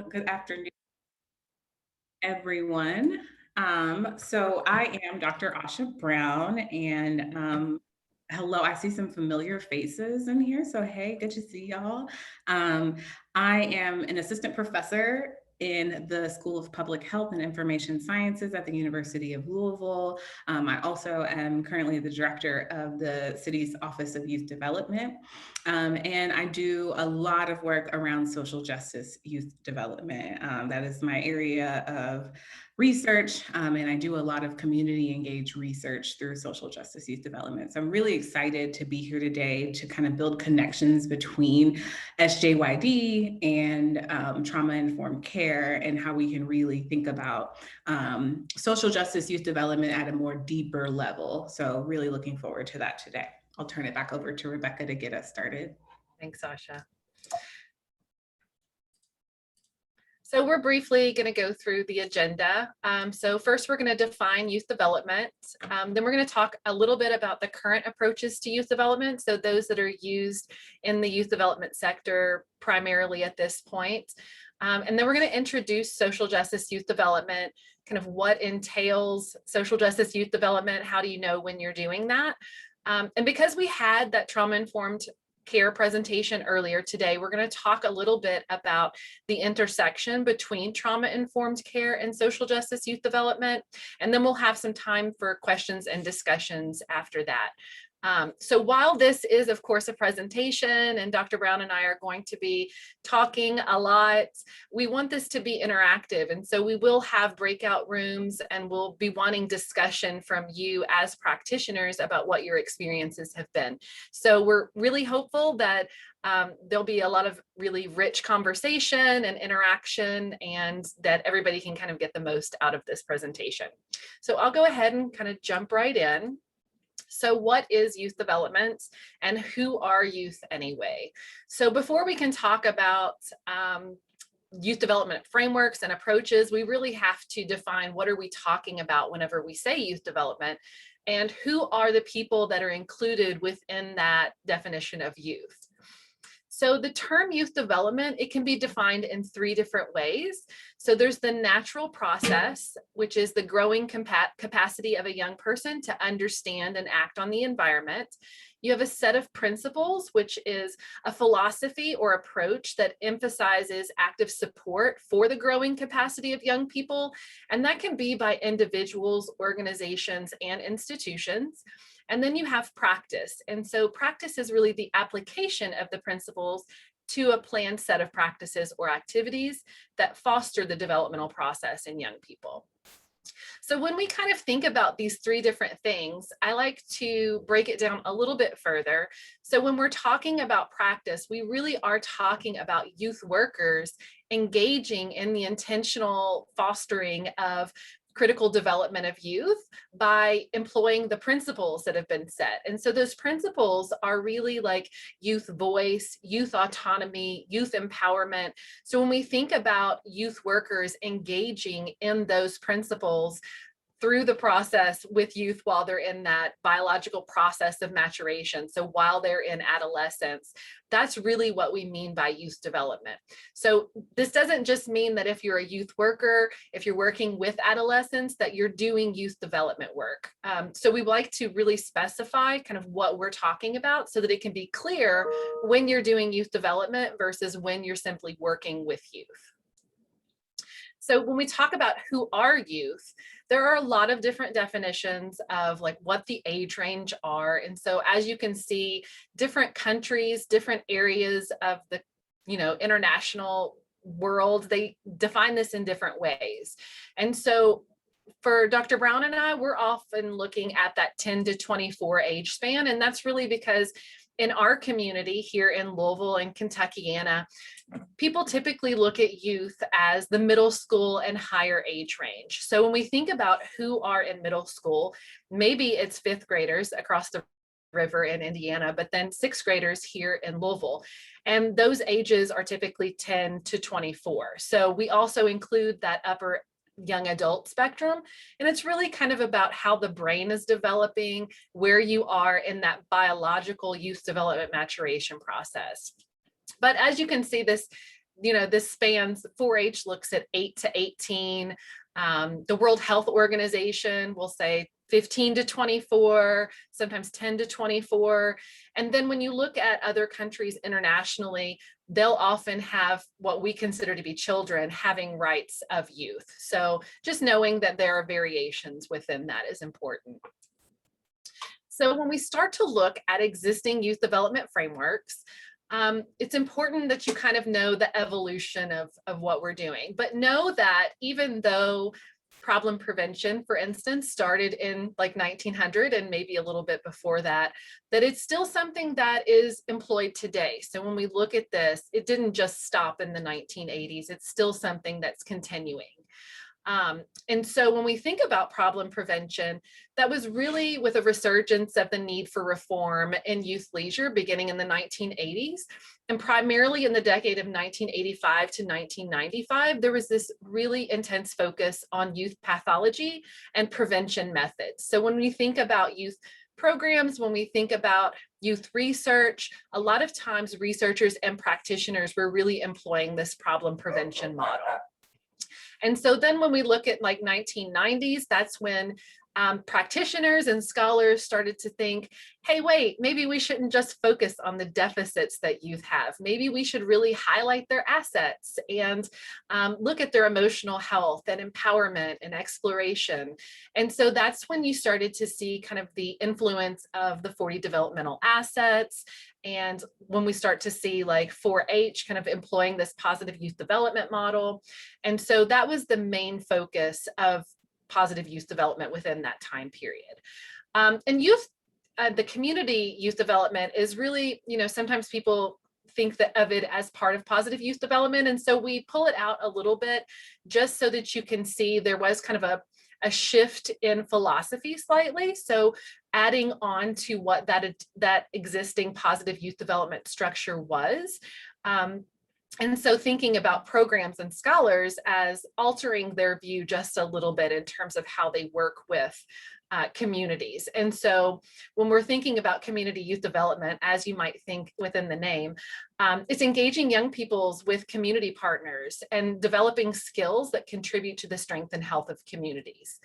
Good afternoon, everyone. So I am Dr. Asha Brown, and hello, I see some familiar faces in here. So hey, good to see y'all. Um, I am an assistant professor in the School of Public Health and Information Sciences at the University of Louisville. I also am currently the director of the city's Office of Youth Development. And I do a lot of work around social justice youth development. That is my area of research, and I do a lot of community engaged research through social justice youth development. So I'm really excited to be here today to kind of build connections between SJYD and trauma informed care, and how we can really think about social justice youth development at a more deeper level. So really looking forward to that today. I'll turn it back over to Rebecca to get us started. Thanks, Asha. So we're briefly going to go through the agenda. So first, we're going to define youth development. Then we're going to talk a little bit about the current approaches to youth development. So those that are used in the youth development sector primarily at this point. And then we're going to introduce social justice youth development, kind of what entails social justice youth development. How do you know when you're doing that? And because we had that trauma-informed care presentation earlier today, we're going to talk a little bit about the intersection between trauma-informed care and social justice youth development. And then we'll have some time for questions and discussions after that. So while this is, of course, a presentation and Dr. Brown and I are going to be talking a lot, we want this to be interactive. And so we will have breakout rooms and we'll be wanting discussion from you as practitioners about what your experiences have been. So we're really hopeful that there'll be a lot of really rich conversation and interaction, and that everybody can kind of get the most out of this presentation. So I'll go ahead and kind of jump right in. So what is youth development and who are youth anyway? So before we can talk about youth development frameworks and approaches, we really have to define what are we talking about whenever we say youth development, and who are the people that are included within that definition of youth. So the term youth development, it can be defined in three different ways. So there's the natural process, which is the growing capacity of a young person to understand and act on the environment. You have a set of principles, which is a philosophy or approach that emphasizes active support for the growing capacity of young people. And that can be by individuals, organizations, and institutions. And then you have practice. And so practice is really the application of the principles to a planned set of practices or activities that foster the developmental process in young people. So when we kind of think about these three different things, I like to break it down a little bit further. So when we're talking about practice, we really are talking about youth workers engaging in the intentional fostering of critical development of youth by employing the principles that have been set. And so those principles are really like youth voice, youth autonomy, youth empowerment. So when we think about youth workers engaging in those principles through the process with youth while they're in that biological process of maturation, so while they're in adolescence, that's really what we mean by youth development. So this doesn't just mean that if you're a youth worker, if you're working with adolescents, that you're doing youth development work. So we like to really specify kind of what we're talking about so that it can be clear when you're doing youth development versus when you're simply working with youth. So when we talk about who are youth, there are a lot of different definitions of like what the age range are. And so as you can see, different countries, different areas of the, international world, they define this in different ways. And so for Dr. Brown and I, we're often looking at that 10 to 24 age span. And that's really because in our community here in Louisville and Kentuckiana, people typically look at youth as the middle school and higher age range. So when we think about who are in middle school, maybe it's fifth graders across the river in Indiana, but then sixth graders here in Louisville. And those ages are typically 10 to 24. So we also include that upper young adult spectrum. And it's really kind of about how the brain is developing, where you are in that biological youth development maturation process. But as you can see, this this spans 4-H looks at 8 to 18. The World Health Organization will say 15 to 24, sometimes 10 to 24. And then when you look at other countries internationally, they'll often have what we consider to be children having rights of youth. So just knowing that there are variations within that is important. So when we start to look at existing youth development frameworks, it's important that you kind of know the evolution of what we're doing, but know that even though problem prevention, for instance, started in like 1900 and maybe a little bit before that, that it's still something that is employed today. So when we look at this, it didn't just stop in the 1980s. It's still something that's continuing. And so when we think about problem prevention, that was really with a resurgence of the need for reform in youth leisure beginning in the 1980s. And primarily in the decade of 1985 to 1995, there was this really intense focus on youth pathology and prevention methods. So when we think about youth programs, when we think about youth research, a lot of times researchers and practitioners were really employing this problem prevention model. And so then when we look at like 1990s, that's when practitioners and scholars started to think, hey, wait, maybe we shouldn't just focus on the deficits that youth have. Maybe we should really highlight their assets and look at their emotional health and empowerment and exploration. And so that's when you started to see kind of the influence of the 40 developmental assets. And when we start to see like 4-H kind of employing this positive youth development model. And so that was the main focus of positive youth development within that time period. And youth, the community youth development is really, sometimes people think of it as part of positive youth development. And so we pull it out a little bit just so that you can see there was kind of a shift in philosophy slightly. So adding on to what that existing positive youth development structure was. And so thinking about programs and scholars as altering their view just a little bit in terms of how they work with communities. And so when we're thinking about community youth development, as you might think within the name, it's engaging young peoples with community partners and developing skills that contribute to the strength and health of communities.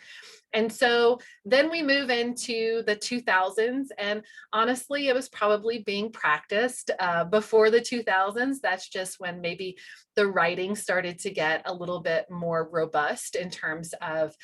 And so then we move into the 2000s, and honestly, it was probably being practiced before the 2000s. That's just when maybe the writing started to get a little bit more robust in terms of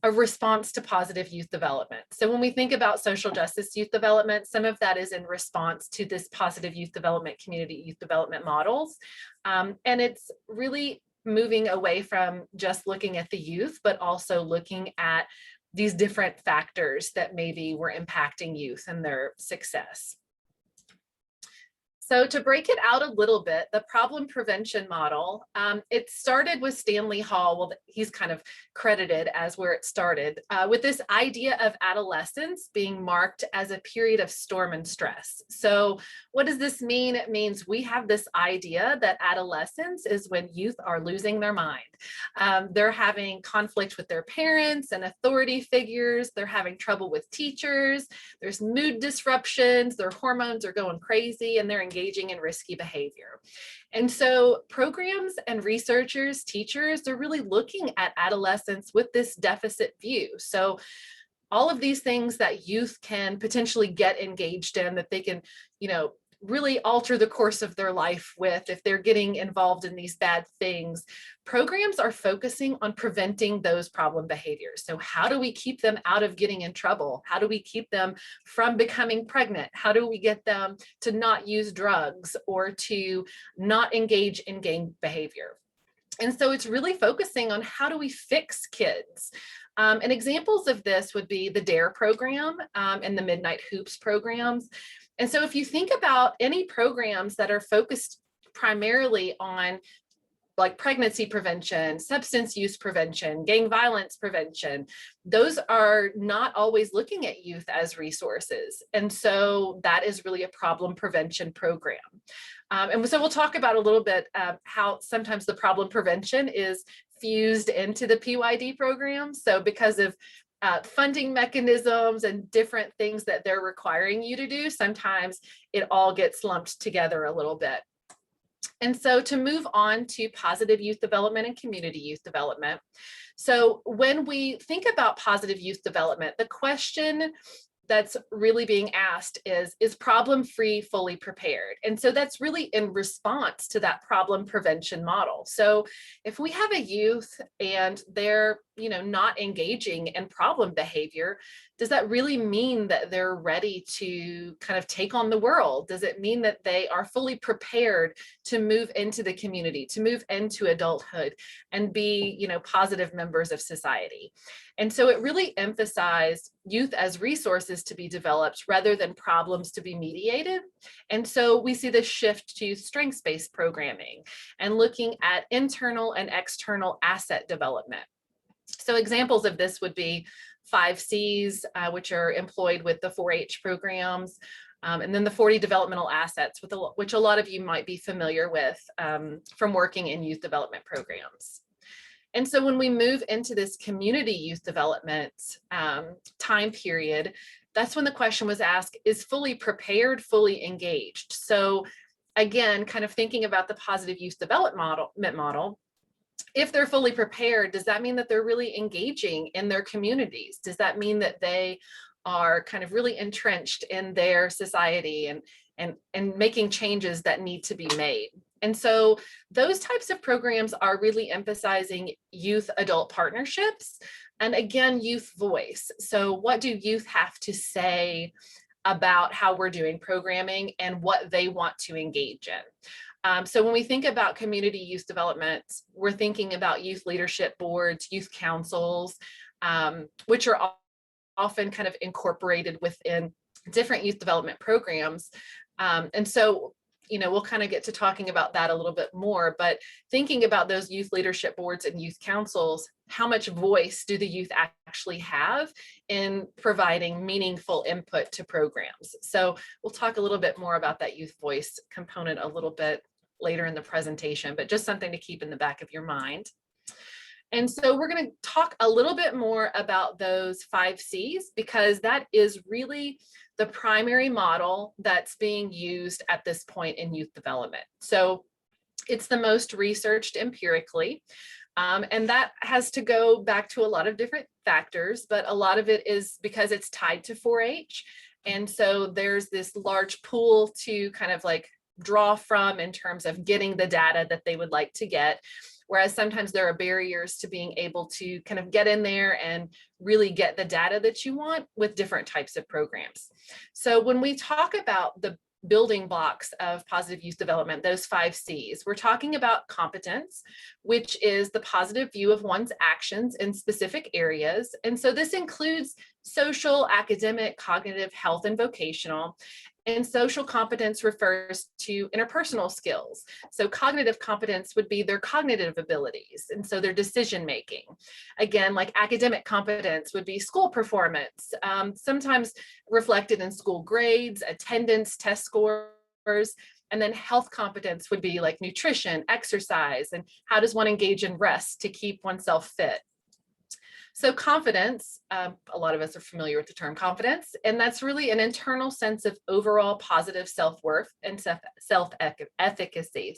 a response to positive youth development. So when we think about social justice youth development, some of that is in response to this positive youth development, community youth development models. And it's really moving away from just looking at the youth, but also looking at these different factors that maybe were impacting youth and their success. So to break it out a little bit, the problem prevention model, it started with Stanley Hall. Well, he's kind of credited as where it started with this idea of adolescence being marked as a period of storm and stress. So what does this mean? It means we have this idea that adolescence is when youth are losing their mind. They're having conflict with their parents and authority figures. They're having trouble with teachers. There's mood disruptions. Their hormones are going crazy and they're engaging in risky behavior. And so programs and researchers, teachers, they're really looking at adolescence with this deficit view. So all of these things that youth can potentially get engaged in, that they can, really alter the course of their life with, if they're getting involved in these bad things, programs are focusing on preventing those problem behaviors. So how do we keep them out of getting in trouble? How do we keep them from becoming pregnant? How do we get them to not use drugs or to not engage in gang behavior? And so it's really focusing on how do we fix kids? And examples of this would be the DARE program and the Midnight Hoops programs. And so if you think about any programs that are focused primarily on like pregnancy prevention, substance use prevention, gang violence prevention, those are not always looking at youth as resources. And so that is really a problem prevention program. And so we'll talk about a little bit how sometimes the problem prevention is fused into the PYD program. So because of funding mechanisms and different things that they're requiring you to do, sometimes it all gets lumped together a little bit. And so to move on to positive youth development and community youth development. So when we think about positive youth development, the question that's really being asked is problem free fully prepared? And so that's really in response to that problem prevention model. So if we have a youth and they're not engaging in problem behavior, does that really mean that they're ready to kind of take on the world? Does it mean that they are fully prepared to move into the community, to move into adulthood and be positive members of society? And so it really emphasized youth as resources to be developed rather than problems to be mediated. And so we see this shift to strengths-based programming and looking at internal and external asset development. So examples of this would be 5Cs, which are employed with the 4-H programs, and then the 40 developmental assets, which a lot of you might be familiar with from working in youth development programs. And so when we move into this community youth development time period, that's when the question was asked, is fully prepared, fully engaged? So again, kind of thinking about the positive youth development model, if they're fully prepared, does that mean that they're really engaging in their communities? Does that mean that they are kind of really entrenched in their society and making changes that need to be made? And so those types of programs are really emphasizing youth adult partnerships and again, youth voice. So what do youth have to say about how we're doing programming and what they want to engage in? So when we think about community youth development, we're thinking about youth leadership boards, youth councils, which are often kind of incorporated within different youth development programs. And so, we'll kind of get to talking about that a little bit more, but thinking about those youth leadership boards and youth councils, how much voice do the youth actually have in providing meaningful input to programs? So we'll talk a little bit more about that youth voice component a little bit later in the presentation, but just something to keep in the back of your mind. And so we're going to talk a little bit more about those 5Cs because that is really the primary model that's being used at this point in youth development. So it's the most researched empirically, and that has to go back to a lot of different factors, but a lot of it is because it's tied to 4-H. And so there's this large pool to kind of like draw from in terms of getting the data that they would like to get. Whereas sometimes there are barriers to being able to kind of get in there and really get the data that you want with different types of programs. So when we talk about the building blocks of positive youth development, those 5Cs, we're talking about competence, which is the positive view of one's actions in specific areas. And so this includes social, academic, cognitive, health, and vocational. And social competence refers to interpersonal skills. So cognitive competence would be their cognitive abilities, and so their decision making. Again, like academic competence would be school performance, sometimes reflected in school grades, attendance, test scores. And then health competence would be like nutrition, exercise, and how does one engage in rest to keep oneself fit. So confidence, a lot of us are familiar with the term confidence, and that's really an internal sense of overall positive self-worth and self-efficacy,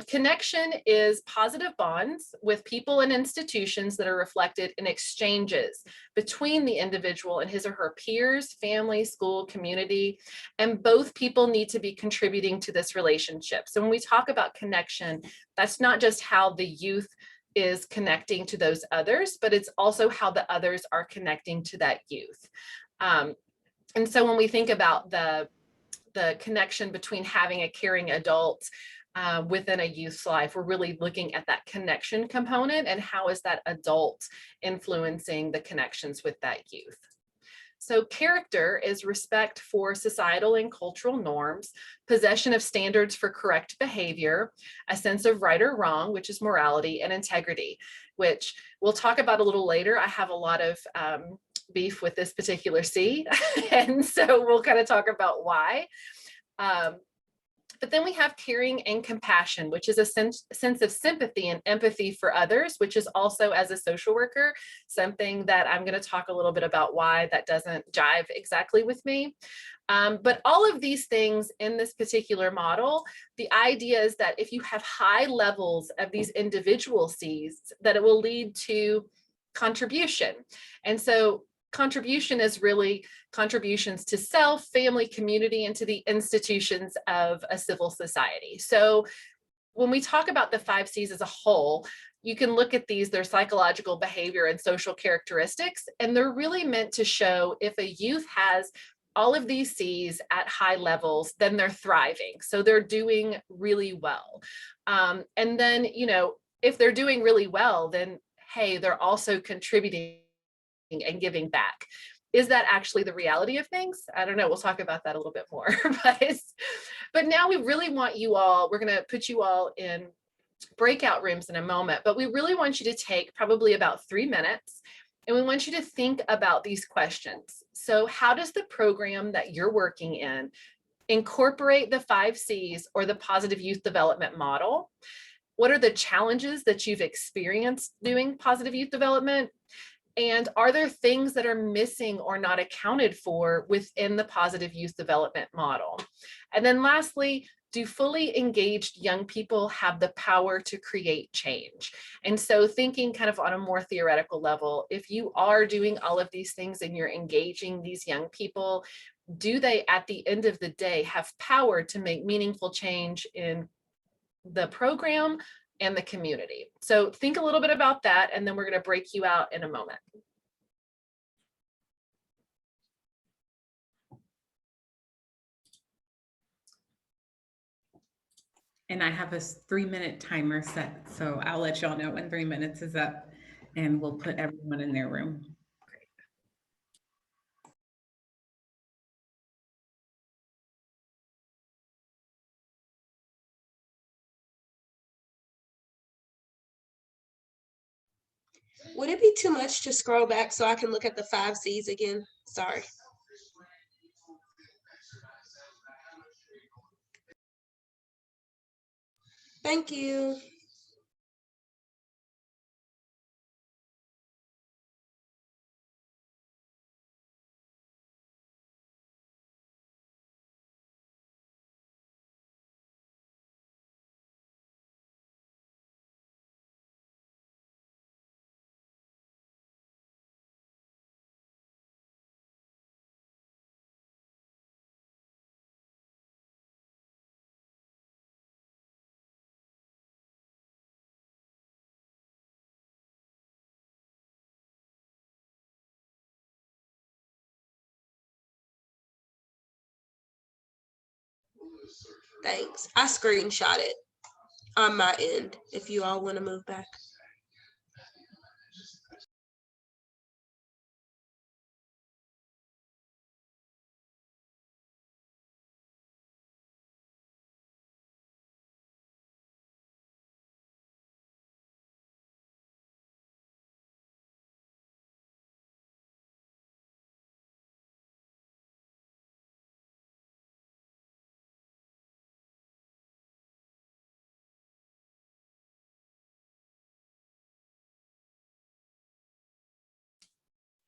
Connection is positive bonds with people and institutions that are reflected in exchanges between the individual and his or her peers, family, school, community, and both people need to be contributing to this relationship. So when we talk about connection, that's not just how the youth is connecting to those others, but it's also how the others are connecting to that youth. And so when we think about the connection between having a caring adult within a youth's life, we're really looking at that connection component and how is that adult influencing the connections with that youth. So character is respect for societal and cultural norms, possession of standards for correct behavior, a sense of right or wrong, which is morality, and integrity, which we'll talk about a little later. I have a lot of beef with this particular C, and so we'll kind of talk about why. But then we have caring and compassion, which is a sense of sympathy and empathy for others, which is also, as a social worker, something that I'm going to talk a little bit about why that doesn't jive exactly with me. But all of these things in this particular model, the idea is that if you have high levels of these individual C's, that it will lead to contribution. And so contribution is really contributions to self, family, community, and to the institutions of a civil society. So when we talk about the 5 C's as a whole, you can look at these, their psychological behavior and social characteristics, and they're really meant to show if a youth has all of these C's at high levels, then they're thriving. So they're doing really well. And then, you know, if they're doing really well, then, hey, they're also contributing and giving back. Is that actually the reality of things? I don't know. We'll talk about that a little bit more. But now we really want you all, we're going to put you all in breakout rooms in a moment, but we really want you to take probably about 3 minutes, and we want you to think about these questions. So how does the program that you're working in incorporate the 5 C's or the positive youth development model? What are the challenges that you've experienced doing positive youth development? And are there things that are missing or not accounted for within the positive youth development model? And then lastly, do fully engaged young people have the power to create change? And so thinking kind of on a more theoretical level, if you are doing all of these things and you're engaging these young people, do they at the end of the day have power to make meaningful change in the program and the community? So think a little bit about that, and then we're going to break you out in a moment. And I have a 3-minute timer set, so I'll let y'all know when 3 minutes is up, and we'll put everyone in their room. Would it be too much to scroll back so I can look at the 5 C's again? Sorry. Thank you. Thanks. I screenshot it on my end if you all want to move back.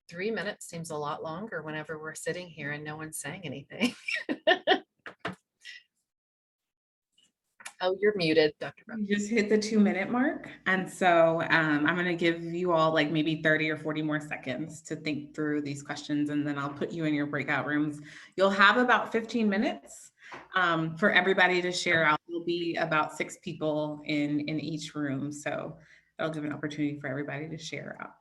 Three minutes seems a lot longer whenever we're sitting here and no one's saying anything. Oh, you're muted, Dr. Brown. You just hit the 2-minute mark. And so I'm going to give you all like maybe 30 or 40 more seconds to think through these questions, and then I'll put you in your breakout rooms. You'll have about 15 minutes for everybody to share out. There'll be about 6 people in each room. So that'll give an opportunity for everybody to share out.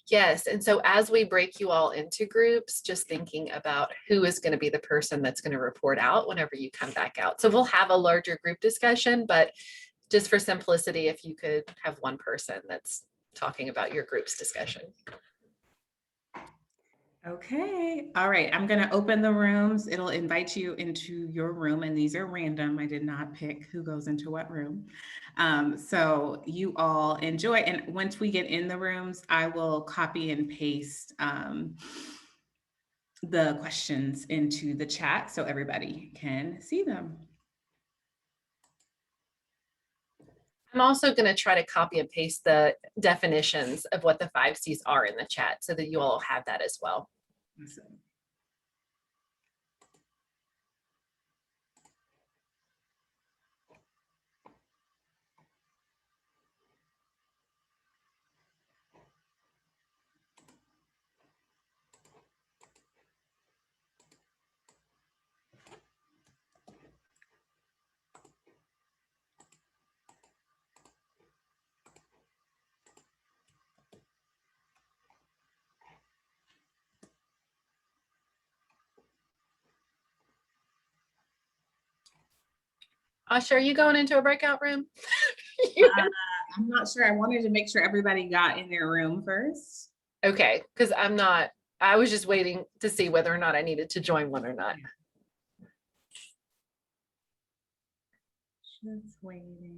Yes, and so as we break you all into groups, just thinking about who is going to be the person that's going to report out whenever you come back out. So we'll have a larger group discussion, but just for simplicity, if you could have one person that's talking about your group's discussion. Okay. All right. I'm going to open the rooms. It'll invite you into your room, and these are random. I did not pick who goes into what room. So you all enjoy. And once we get in the rooms, I will copy and paste the questions into the chat so everybody can see them. I'm also going to try to copy and paste the definitions of what the 5 C's are in the chat so that you all have that as well. Awesome. Asha, are you going into a breakout room? I'm not sure. I wanted to make sure everybody got in their room first. Okay, because I was just waiting to see whether or not I needed to join one or not. Just waiting.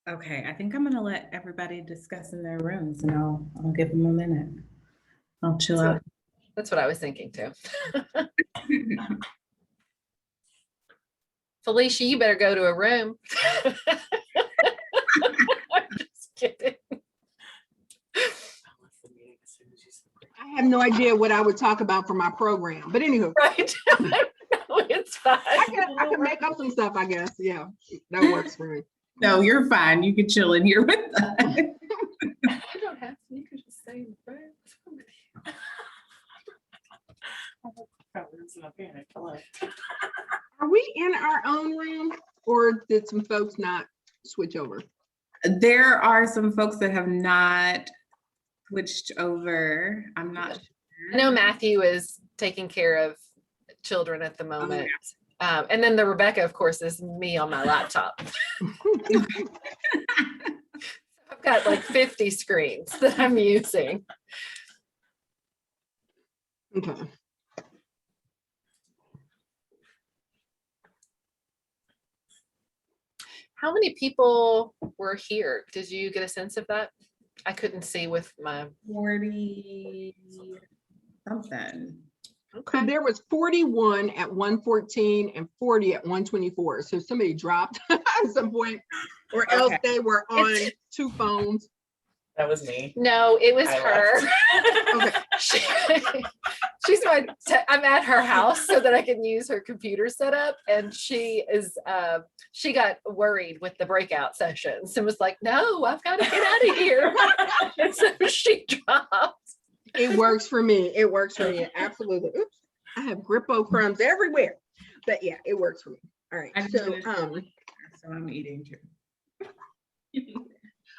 Okay, I think I'm gonna let everybody discuss in their rooms, and I'll give them a minute. I'll chill out. That's what I was thinking too. Felicia, you better go to a room. I'm just kidding. I have no idea what I would talk about for my program, but anywho. Right. No, it's fine. I can make up some stuff, I guess. Yeah, that works for me. No, you're fine. You can chill in here with us. You don't have to. You can just stay in the room. What's wrong with you? Are we in our own room, or did some folks not switch over? There are some folks that have not switched over. I'm not sure. I know Matthew is taking care of children at the moment. And then the Rebecca, of course, is me on my laptop. I've got like 50 screens that I'm using. Okay. How many people were here? Did you get a sense of that? I couldn't see with my 40 something. So there was 41 at 114 and 40 at 124. So somebody dropped at some point, or else they were on 2 phones. That was me. No, it was her. Okay. She's I'm at her house so that I can use her computer setup, and she got worried with the breakout sessions and was like, "No, I've got to get out of here." And so she dropped. It works for me. It works for me. Absolutely. Oops. I have Grippo crumbs everywhere. But yeah, it works for me. All right. So I'm eating too.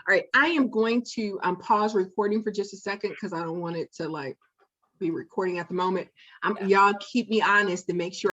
All right, I am going to pause recording for just a second because I don't want it to like be recording at the moment. Y'all keep me honest and make sure